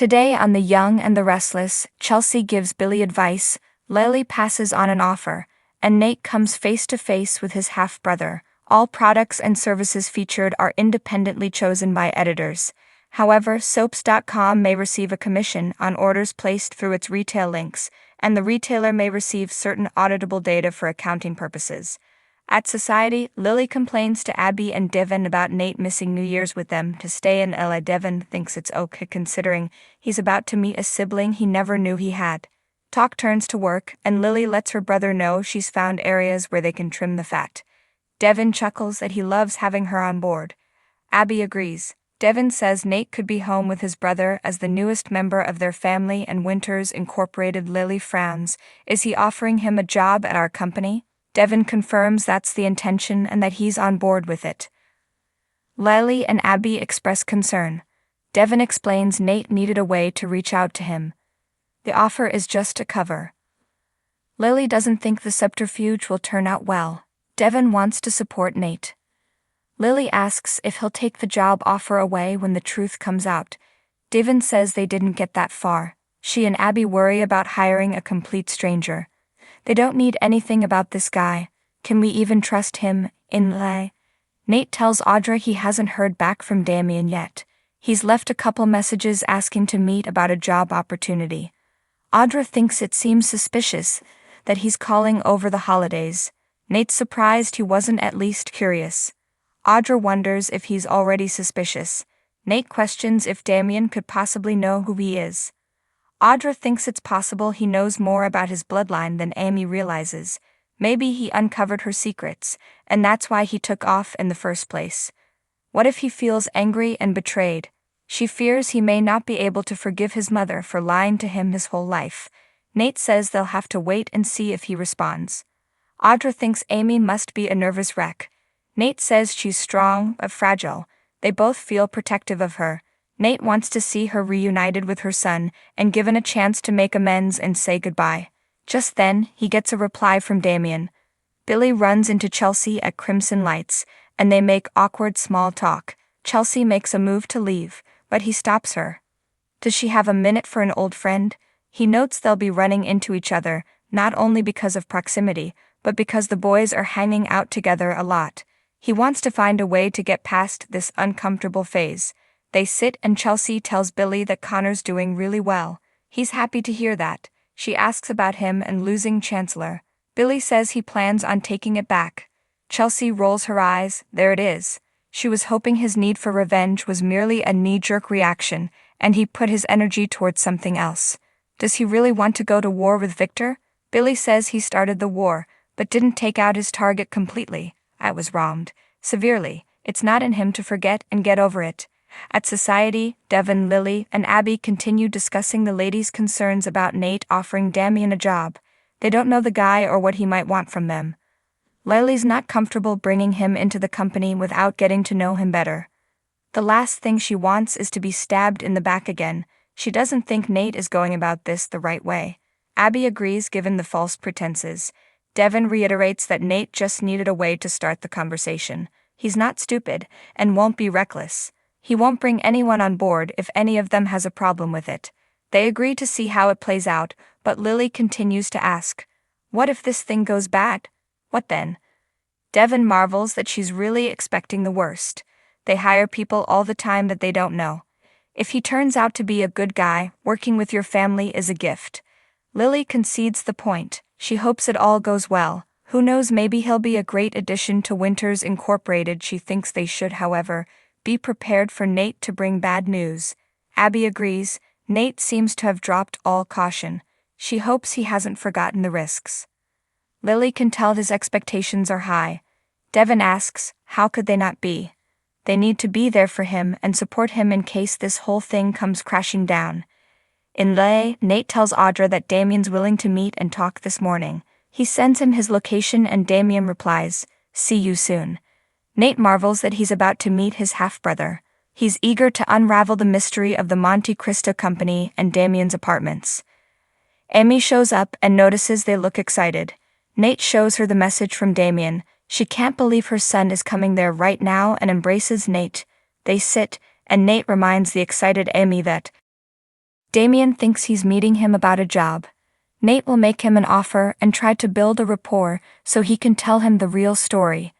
Today on The Young and the Restless, Chelsea gives Billy advice, Lily passes on an offer, and Nate comes face to face with his half-brother. All products and services featured are independently chosen by editors. However, soaps.com may receive a commission on orders placed through its retail links, and the retailer may receive certain auditable data for accounting purposes. At Society, Lily complains to Abby and Devin about Nate missing New Year's with them to stay in LA. Devin thinks it's okay considering he's about to meet a sibling he never knew he had. Talk turns to work, and Lily lets her brother know she's found areas where they can trim the fat. Devin chuckles that he loves having her on board. Abby agrees. Devin says Nate could be home with his brother as the newest member of their family and Winters Incorporated. Lily frowns. Is he offering him a job at our company? Devin confirms that's the intention and that he's on board with it. Lily and Abby express concern. Devin explains Nate needed a way to reach out to him. The offer is just a cover. Lily doesn't think the subterfuge will turn out well. Devin wants to support Nate. Lily asks if he'll take the job offer away when the truth comes out. Devin says they didn't get that far. She and Abby worry about hiring a complete stranger. They don't need anything about this guy. Can we even trust him? Nate tells Audra he hasn't heard back from Damian yet. He's left a couple messages asking to meet about a job opportunity. Audra thinks it seems suspicious that he's calling over the holidays. Nate's surprised he wasn't at least curious. Audra wonders if he's already suspicious. Nate questions if Damian could possibly know who he is. Audra thinks it's possible he knows more about his bloodline than Amy realizes. Maybe he uncovered her secrets, and that's why he took off in the first place. What if he feels angry and betrayed? She fears he may not be able to forgive his mother for lying to him his whole life. Nate says they'll have to wait and see if he responds. Audra thinks Amy must be a nervous wreck. Nate says she's strong but fragile. They both feel protective of her. Nate wants to see her reunited with her son and given a chance to make amends and say goodbye. Just then, he gets a reply from Damian. Billy runs into Chelsea at Crimson Lights, and they make awkward small talk. Chelsea makes a move to leave, but he stops her. Does she have a minute for an old friend? He notes they'll be running into each other, not only because of proximity, but because the boys are hanging out together a lot. He wants to find a way to get past this uncomfortable phase. They sit and Chelsea tells Billy that Connor's doing really well. He's happy to hear that. She asks about him and losing Chancellor. Billy says he plans on taking it back. Chelsea rolls her eyes. There it is. She was hoping his need for revenge was merely a knee-jerk reaction, and he put his energy towards something else. Does he really want to go to war with Victor? Billy says he started the war, but didn't take out his target completely. I was wronged. Severely. It's not in him to forget and get over it. At Society, Devin, Lily, and Abby continue discussing the ladies' concerns about Nate offering Damian a job. They don't know the guy or what he might want from them. Lily's not comfortable bringing him into the company without getting to know him better. The last thing she wants is to be stabbed in the back again. She doesn't think Nate is going about this the right way. Abby agrees given the false pretenses. Devin reiterates that Nate just needed a way to start the conversation. He's not stupid, and won't be reckless. He won't bring anyone on board if any of them has a problem with it. They agree to see how it plays out, but Lily continues to ask, what if this thing goes bad? What then? Devin marvels that she's really expecting the worst. They hire people all the time that they don't know. If he turns out to be a good guy, working with your family is a gift. Lily concedes the point. She hopes it all goes well. Who knows, maybe he'll be a great addition to Winters Incorporated. She thinks they should, however, be prepared for Nate to bring bad news. Abby agrees. Nate seems to have dropped all caution. She hopes he hasn't forgotten the risks. Lily can tell his expectations are high. Devin asks, how could they not be? They need to be there for him and support him in case this whole thing comes crashing down. In LA, Nate tells Audra that Damian's willing to meet and talk this morning. He sends him his location and Damian replies, see you soon. Nate marvels that he's about to meet his half-brother. He's eager to unravel the mystery of the Monte Cristo Company and Damian's apartments. Amy shows up and notices they look excited. Nate shows her the message from Damian. She can't believe her son is coming there right now and embraces Nate. They sit, and Nate reminds the excited Amy that Damian thinks he's meeting him about a job. Nate will make him an offer and try to build a rapport so he can tell him the real story.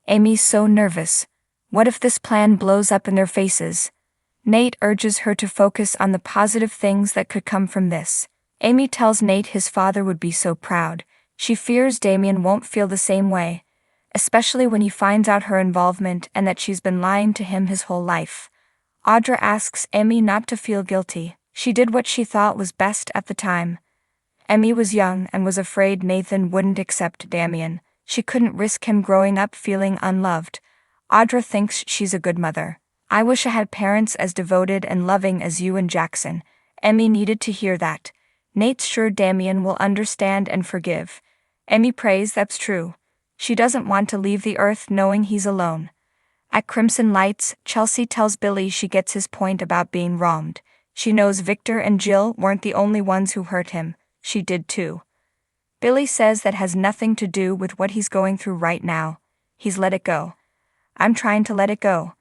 Amy's so nervous. What if this plan blows up in their faces? Nate urges her to focus on the positive things that could come from this. Amy tells Nate his father would be so proud. She fears Damian won't feel the same way, especially when he finds out her involvement and that she's been lying to him his whole life. Audra asks Amy not to feel guilty. She did what she thought was best at the time. Amy was young and was afraid Nathan wouldn't accept Damian. She couldn't risk him growing up feeling unloved. Audra thinks she's a good mother. I wish I had parents as devoted and loving as you and Jackson. Amy needed to hear that. Nate's sure Damian will understand and forgive. Amy prays that's true. She doesn't want to leave the earth knowing he's alone. At Crimson Lights, Chelsea tells Billy she gets his point about being wronged. She knows Victor and Jill weren't the only ones who hurt him. She did too. Billy says that has nothing to do with what he's going through right now. He's let it go. I'm trying to let it go.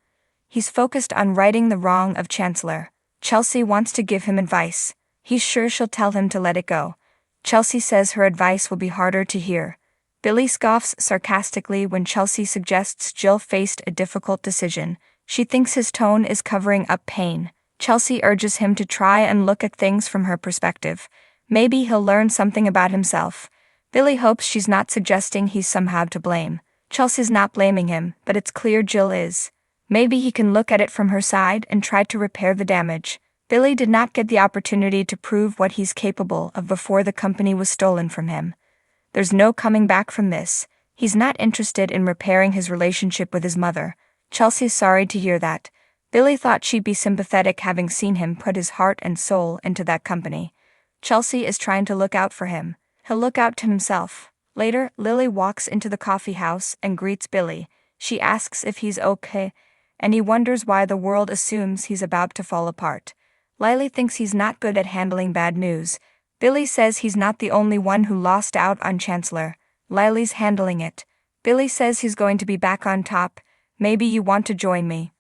He's focused on righting the wrong of Chancellor. Chelsea wants to give him advice. He's sure she'll tell him to let it go. Chelsea says her advice will be harder to hear. Billy scoffs sarcastically when Chelsea suggests Jill faced a difficult decision. She thinks his tone is covering up pain. Chelsea urges him to try and look at things from her perspective. Maybe he'll learn something about himself. Billy hopes she's not suggesting he's somehow to blame. Chelsea's not blaming him, but it's clear Jill is. Maybe he can look at it from her side and try to repair the damage. Billy did not get the opportunity to prove what he's capable of before the company was stolen from him. There's no coming back from this. He's not interested in repairing his relationship with his mother. Chelsea's sorry to hear that. Billy thought she'd be sympathetic having seen him put his heart and soul into that company. Chelsea is trying to look out for him. He'll look out to himself. Later, Lily walks into the coffee house and greets Billy. She asks if he's okay, and he wonders why the world assumes he's about to fall apart. Lily thinks he's not good at handling bad news. Billy says he's not the only one who lost out on Chancellor. Lily's handling it. Billy says he's going to be back on top. Maybe you want to join me.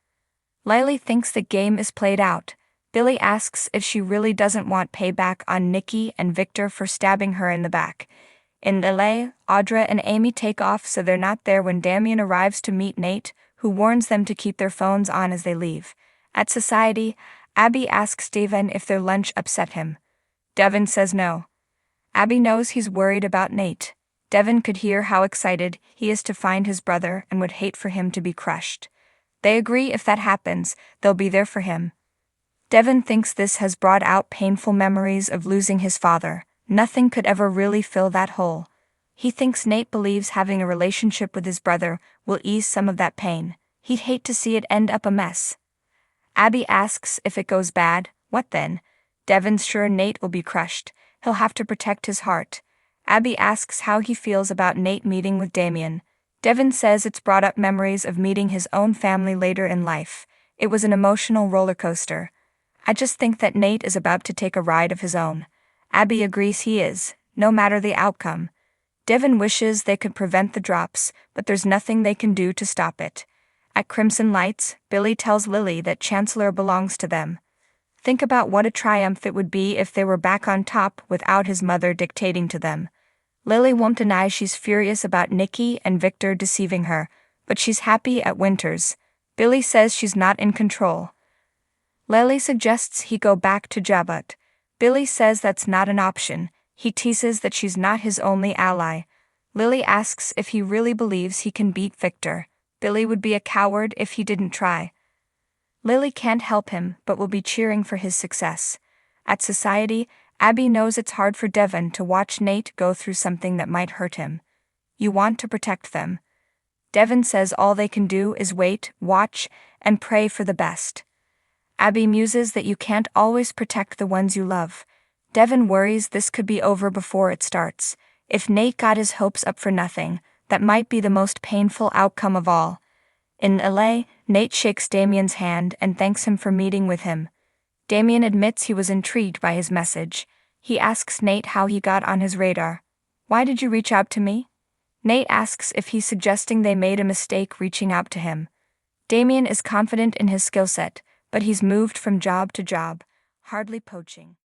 Lily thinks the game is played out. Billy asks if she really doesn't want payback on Nikki and Victor for stabbing her in the back. In LA, Audra and Amy take off so they're not there when Damian arrives to meet Nate, who warns them to keep their phones on as they leave. At Society, Abby asks Devin if their lunch upset him. Devin says no. Abby knows he's worried about Nate. Devin could hear how excited he is to find his brother and would hate for him to be crushed. They agree if that happens, they'll be there for him. Devin thinks this has brought out painful memories of losing his father. Nothing could ever really fill that hole. He thinks Nate believes having a relationship with his brother will ease some of that pain. He'd hate to see it end up a mess. Abby asks if it goes bad, what then? Devin's sure Nate will be crushed. He'll have to protect his heart. Abby asks how he feels about Nate meeting with Damian. Devin says it's brought up memories of meeting his own family later in life. It was an emotional roller coaster. I just think that Nate is about to take a ride of his own. Abby agrees he is, no matter the outcome. Devin wishes they could prevent the drops, but there's nothing they can do to stop it. At Crimson Lights, Billy tells Lily that Chancellor belongs to them. Think about what a triumph it would be if they were back on top without his mother dictating to them. Lily won't deny she's furious about Nikki and Victor deceiving her, but she's happy at Winters. Billy says she's not in control. Lily suggests he go back to Jabut. Billy says that's not an option. He teases that she's not his only ally. Lily asks if he really believes he can beat Victor. Billy would be a coward if he didn't try. Lily can't help him, but will be cheering for his success. At Society, Abby knows it's hard for Devin to watch Nate go through something that might hurt him. You want to protect them. Devin says all they can do is wait, watch, and pray for the best. Abby muses that you can't always protect the ones you love. Devin worries this could be over before it starts. If Nate got his hopes up for nothing, that might be the most painful outcome of all. In LA, Nate shakes Damian's hand and thanks him for meeting with him. Damian admits he was intrigued by his message. He asks Nate how he got on his radar. Why did you reach out to me? Nate asks if he's suggesting they made a mistake reaching out to him. Damian is confident in his skill set, but he's moved from job to job. hardly poaching.